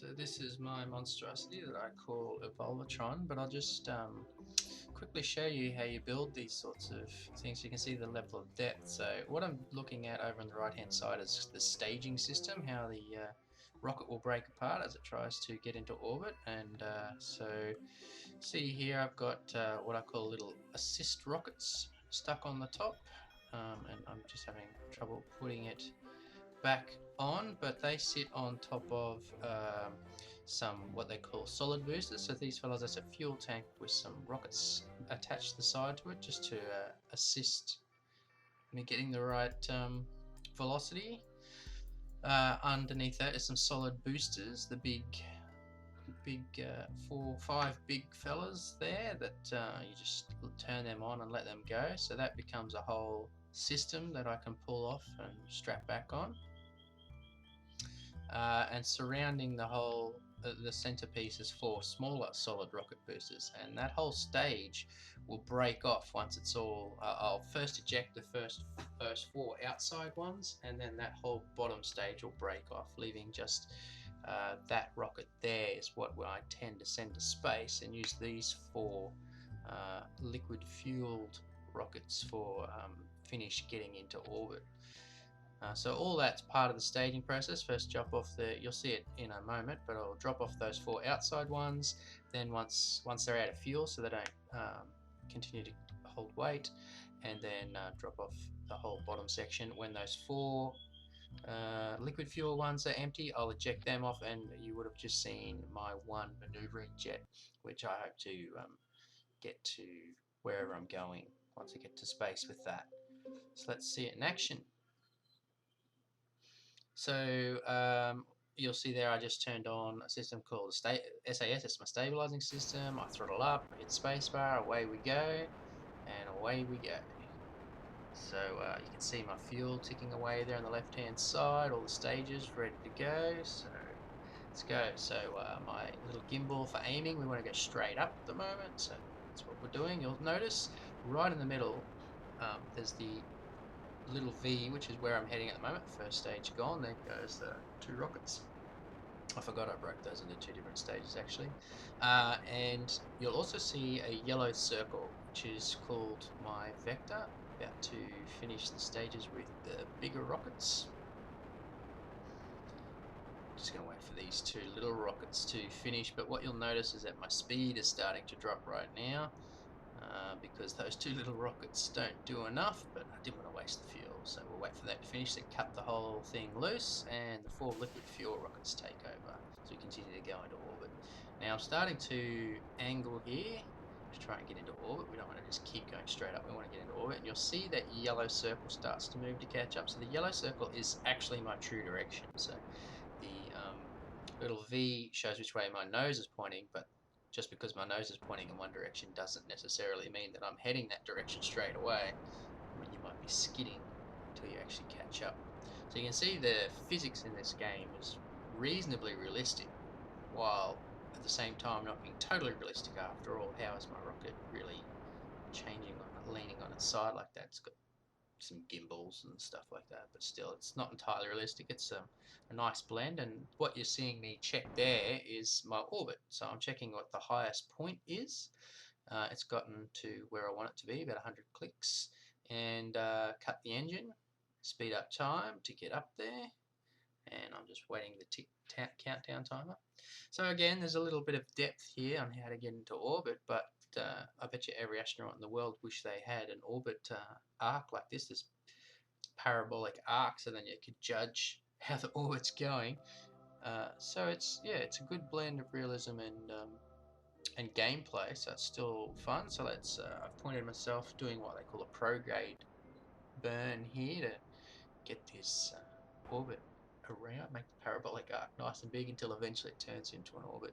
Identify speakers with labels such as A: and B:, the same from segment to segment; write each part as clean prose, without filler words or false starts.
A: So this is my monstrosity that I call Evolvatron, but I'll just quickly show you how you build these sorts of things. You can see the level of depth. So what I'm looking at over on the right hand side is the staging system, how the rocket will break apart as it tries to get into orbit. And so see here I've got what I call little assist rockets stuck on the top, and I'm just having trouble putting it back on, but they sit on top of some what they call solid boosters. So these fellows, that's a fuel tank with some rockets attached to the side to it, just to assist me getting the right velocity. Underneath that is some solid boosters, the big 5 big fellas there that you just turn them on and let them go. So that becomes a whole system that I can pull off and strap back on. And surrounding the whole the centerpiece is 4 smaller solid rocket boosters, and that whole stage will break off once it's all I'll first eject the first 4 outside ones, and then that whole bottom stage will break off, leaving just that rocket there is what I tend to send to space, and use these 4 liquid fueled rockets for finish getting into orbit. So all that's part of the staging process. First drop off you'll see it in a moment, but I'll drop off those 4 outside ones. Then once they're out of fuel, so they don't continue to hold weight, and then drop off the whole bottom section. When those 4 liquid fuel ones are empty, I'll eject them off, and you would have just seen my 1 maneuvering jet, which I hope to get to wherever I'm going once I get to space with that. So let's see it in action. So you'll see there I just turned on a system called SAS, it's my stabilizing system. I throttle up, hit spacebar, away we go, and away we go. So you can see my fuel ticking away there on the left hand side, all the stages ready to go. So let's go. So my little gimbal for aiming, we want to go straight up at the moment, so that's what we're doing. You'll notice right in the middle there's the little V, which is where I'm heading at the moment. First stage gone, there goes the 2 rockets. I forgot I broke those into 2 different stages actually. And you'll also see a yellow circle, which is called my vector, about to finish the stages with the bigger rockets. Just going to wait for these 2 little rockets to finish, but what you'll notice is that my speed is starting to drop right now. Because those 2 little rockets don't do enough, but I didn't want to waste the fuel, so we'll wait for that to finish, then cut the whole thing loose, and the 4 liquid fuel rockets take over, so we continue to go into orbit. Now I'm starting to angle here to try and get into orbit. We don't want to just keep going straight up, we want to get into orbit, and you'll see that yellow circle starts to move to catch up. So the yellow circle is actually my true direction, so the little V shows which way my nose is pointing, but just because my nose is pointing in one direction doesn't necessarily mean that I'm heading that direction straight away. I mean, you might be skidding until you actually catch up. So you can see the physics in this game is reasonably realistic, while at the same time not being totally realistic. After all, how is my rocket really changing on, leaning on its side like that? It's got some gimbals and stuff like that, but still it's not entirely realistic. It's a nice blend, and what you're seeing me check there is my orbit. So I'm checking what the highest point is. It's gotten to where I want it to be, about 100 clicks, and cut the engine, speed up time to get up there, and I'm just waiting the tick countdown timer. So again, there's a little bit of depth here on how to get into orbit, but I bet you every astronaut in the world wish they had an orbit arc like this parabolic arc, so then you could judge how the orbit's going. So it's a good blend of realism and gameplay, so it's still fun. So let's I've pointed myself doing what they call a prograde burn here to get this orbit around, make the parabolic arc nice and big until eventually it turns into an orbit.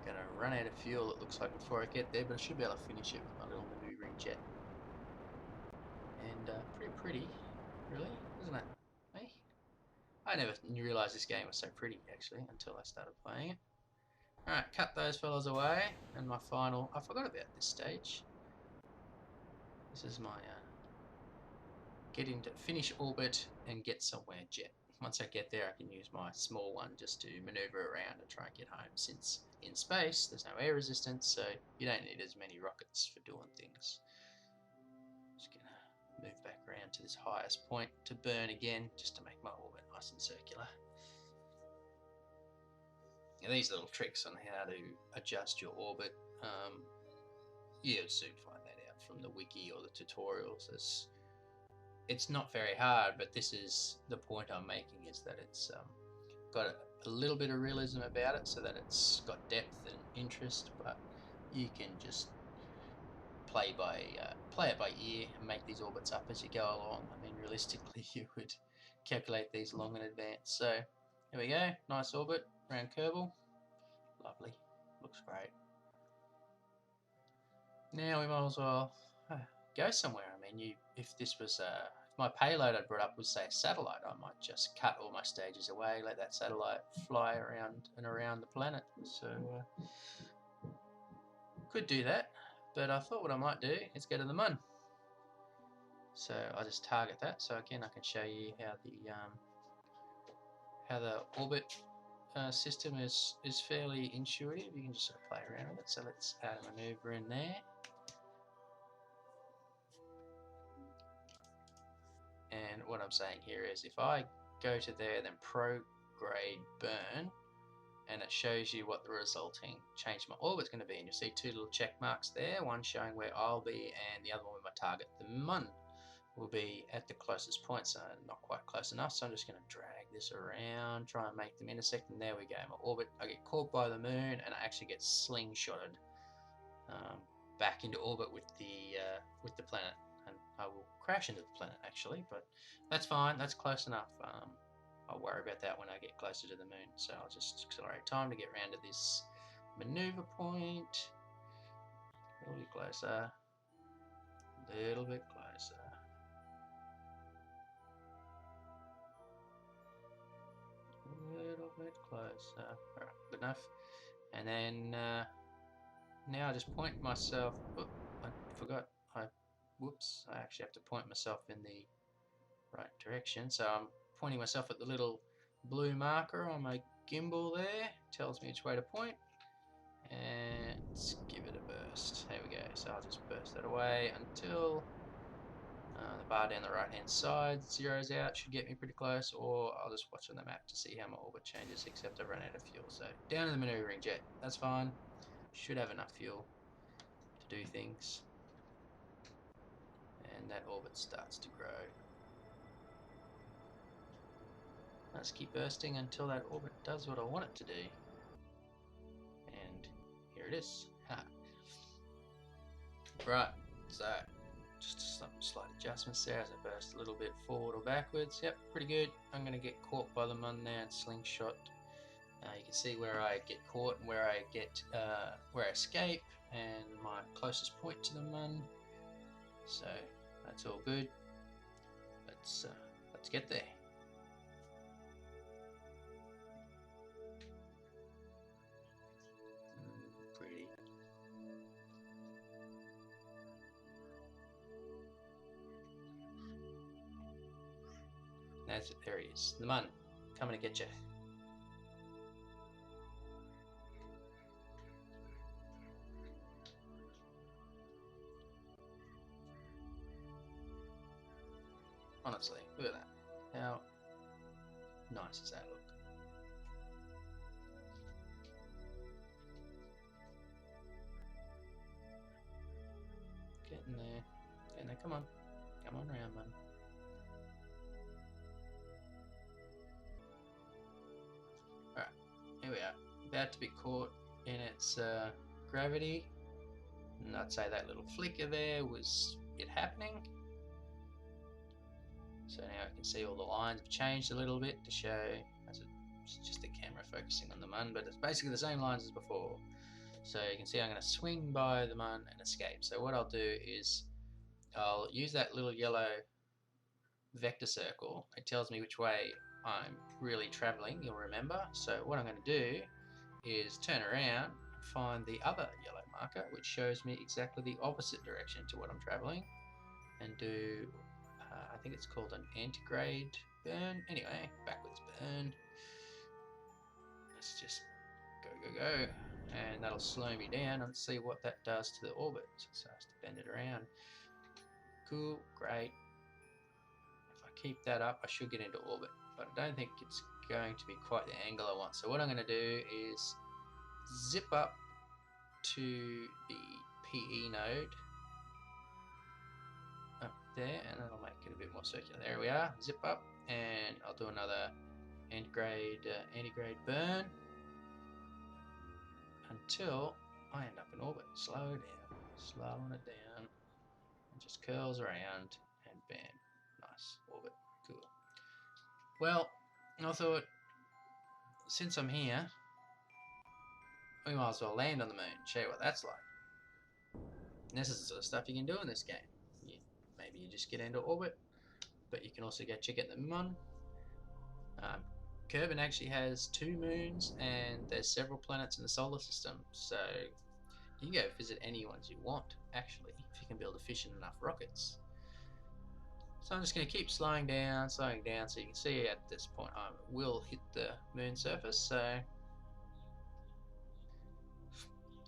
A: Gonna run out of fuel, it looks like, before I get there, but I should be able to finish it with my little maneuvering jet. And pretty, really, isn't it? Hey? I never realised this game was so pretty, actually, until I started playing it. Alright, cut those fellas away, and my final... I forgot about this stage. This is my getting to finish orbit and get somewhere jet. once I get there, I can use my small one just to maneuver around and try and get home, since in space there's no air resistance, so you don't need as many rockets for doing things. Just gonna move back around to this highest point to burn again, just to make my orbit nice and circular. Now, these little tricks on how to adjust your orbit, you'll soon find that out from the wiki or the tutorials. It's not very hard, but this is the point I'm making, is that it's got a little bit of realism about it, so that it's got depth and interest, but you can just play it by ear and make these orbits up as you go along. I mean, realistically, you would calculate these long in advance. So here we go, nice orbit around Kerbal. Lovely, looks great. Now we might as well go somewhere. I mean, if this was if my payload I brought up was, say, a satellite, I might just cut all my stages away, let that satellite fly around and around the planet. So could do that, but I thought what I might do is go to the Moon. So I just target that. So again, I can show you how the orbit system is fairly intuitive. You can just sort of play around with it. So let's add a maneuver in there. And what I'm saying here is, if I go to there, then prograde burn, and it shows you what the resulting change my orbit is going to be, and you'll see two little check marks there, one showing where I'll be and the other one with my target. The Mun will be at the closest point, so not quite close enough, so I'm just going to drag this around, try and make them intersect, and there we go, my orbit. I get caught by the Moon and I actually get slingshotted back into orbit with the planet, and I will crash into the planet actually, but that's fine, that's close enough. I'll worry about that when I get closer to the Moon. So I'll just accelerate time to get round to this maneuver point. A little bit closer, a little bit closer. A little bit closer. Alright, good enough. And then now I just point myself. Oh, I forgot. Whoops! I actually have to point myself in the right direction. So I'm pointing myself at the little blue marker on my gimbal there. Tells me which way to point. And let's give it a burst. There we go. So I'll just burst that away until the bar down the right hand side zeroes out. Should get me pretty close, or I'll just watch on the map to see how my orbit changes, except I've run out of fuel. So down in the maneuvering jet, that's fine. Should have enough fuel to do things. And that orbit starts to grow. Let's keep bursting until that orbit does what I want it to do. And here it is. Right, so just some slight adjustments there as I burst a little bit forward or backwards. Yep, pretty good. I'm going to get caught by the Mun now and slingshot. You can see where I get caught and where I escape, and my closest point to the Mun. So that's all good. Let's get there. Pretty. That's it. There he is. The Mun coming to get you. Honestly, look at that. How nice does that look? Getting there. Getting there. Come on. Come on round, Mun. Alright. Here we are. About to be caught in its gravity. And I'd say that little flicker there was it happening. So now I can see all the lines have changed a little bit to show, it's just the camera focusing on the Mun, but it's basically the same lines as before. So you can see I'm going to swing by the Mun and escape. So what I'll do is I'll use that little yellow vector circle. It tells me which way I'm really traveling, you'll remember. So what I'm going to do is turn around and find the other yellow marker, which shows me exactly the opposite direction to what I'm traveling, and do I think it's called an antigrade burn. Anyway, backwards burn. Let's just go. And that'll slow me down. Let's see what that does to the orbit. So it starts to bend it around. Cool, great. If I keep that up, I should get into orbit. But I don't think it's going to be quite the angle I want. So what I'm going to do is zip up to the PE node up there, and that'll make it a bit more circular. There we are, zip up, and I'll do another antigrade burn until I end up in orbit. Slow down, slowing it down, and just curls around, and bam, nice orbit, cool. Well, I thought, since I'm here, we might as well land on the moon, show you what that's like. And this is the sort of stuff you can do in this game. Maybe you just get into orbit, but you can also go check out the moon. Kerbal actually has 2 moons, and there's several planets in the solar system, so you can go visit any ones you want, actually, if you can build efficient enough rockets. So I'm just going to keep slowing down, so you can see at this point I will hit the moon surface, so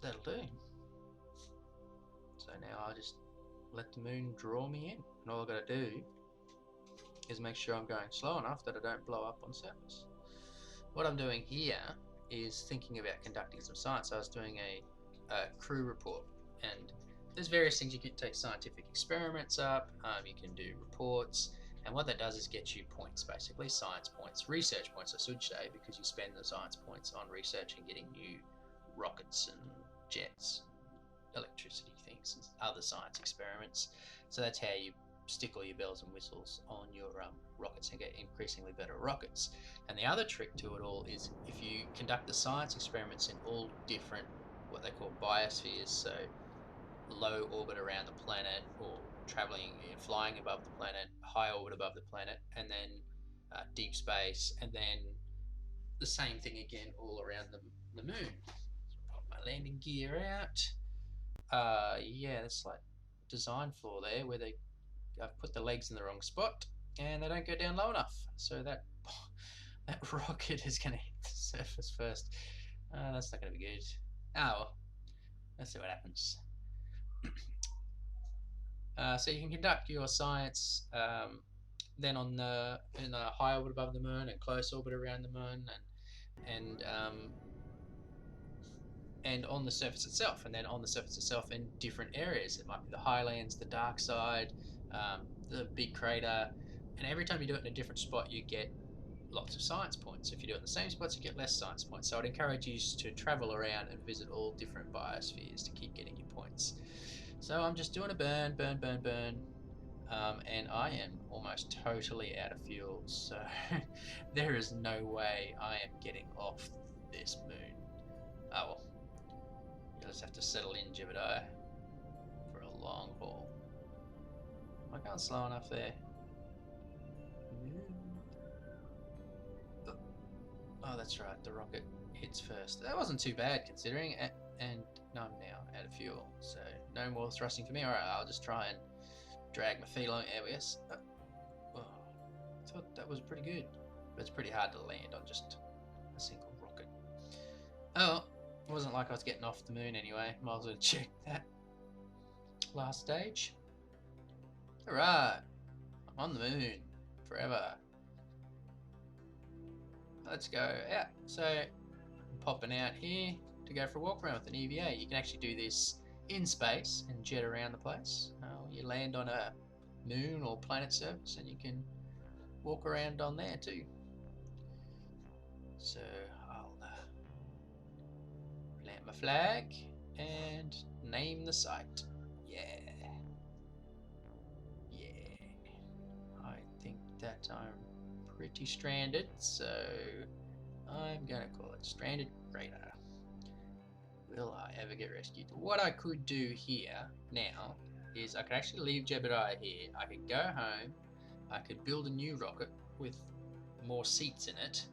A: that'll do. So now I'll just let the moon draw me in, and all I've got to do is make sure I'm going slow enough that I don't blow up on the surface. What I'm doing here is thinking about conducting some science. I was doing a crew report, and there's various things you can take scientific experiments up, you can do reports, and what that does is get you points, basically science points, research points I should say, because you spend the science points on researching getting new rockets and jets, electricity things, and other science experiments. So that's how you stick all your bells and whistles on your rockets and get increasingly better rockets. And the other trick to it all is if you conduct the science experiments in all different, what they call biospheres, so low orbit around the planet, or flying above the planet, high orbit above the planet, and then deep space, and then the same thing again all around the moon. Pop my landing gear out. Yeah, it's like design flaw there, where I've put the legs in the wrong spot and they don't go down low enough, so that rocket is going to hit the surface first. That's not going to be good. Well, let's see what happens. So you can conduct your science then in a high orbit above the moon and close orbit around the moon, and on the surface itself, and then on the surface itself in different areas. It might be the highlands, the dark side, the big crater, and every time you do it in a different spot you get lots of science points. If you do it in the same spots you get less science points. So I'd encourage you to travel around and visit all different biospheres to keep getting your points. So I'm just doing a burn, and I am almost totally out of fuel, so there is no way I am getting off this moon. Oh well, you'll just have to settle in, Jebediah, for a long haul. Am I going slow enough there? Oh, that's right, the rocket hits first. That wasn't too bad considering, and I'm now out of fuel, so no more thrusting for me. Alright, I'll just try and drag my feet along. There we go. I thought that was pretty good, but it's pretty hard to land on just a single rocket. Oh, it wasn't like I was getting off the moon anyway. Might as well check that last stage. Alright, I'm on the moon forever. Let's go out. So I'm popping out here to go for a walk around with an EVA. You can actually do this in space and jet around the place. You land on a moon or planet surface and you can walk around on there too. So I'll plant my flag and name the site. Yeah. I think that I'm pretty stranded, so I'm gonna call it Stranded Crater. Will I ever get rescued? What I could do here now is I could actually leave Jebediah here. I could go home, I could build a new rocket with more seats in it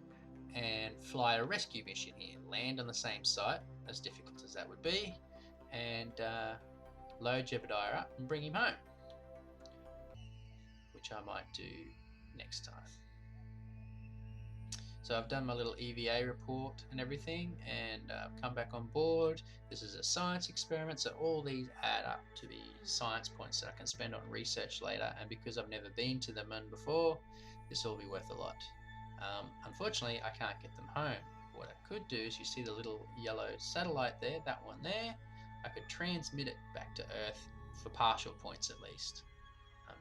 A: and fly a rescue mission here, land on the same site, as difficult as that would be, and load Jebediah up and bring him home, which I might do next time. So I've done my little EVA report and everything, and come back on board. This is a science experiment, so all these add up to be science points that I can spend on research later. And because I've never been to the moon before, this will be worth a lot. Unfortunately, I can't get them home. What I could do is, you see the little yellow satellite there, that one there, I could transmit it back to Earth for partial points at least.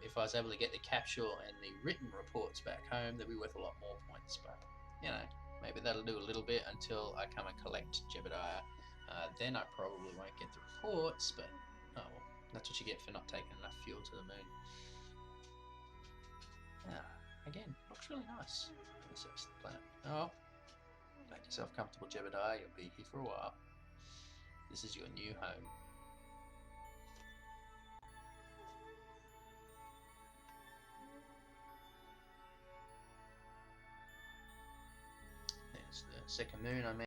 A: If I was able to get the capsule and the written reports back home, they'd be worth a lot more points. But, you know, maybe that'll do a little bit until I come and collect Jebediah. Then I probably won't get the reports, but oh well, that's what you get for not taking enough fuel to the moon. Again, looks really nice. This is the planet. Oh, make yourself comfortable, Jebediah. You'll be here for a while. This is your new home. There's the second moon I mentioned.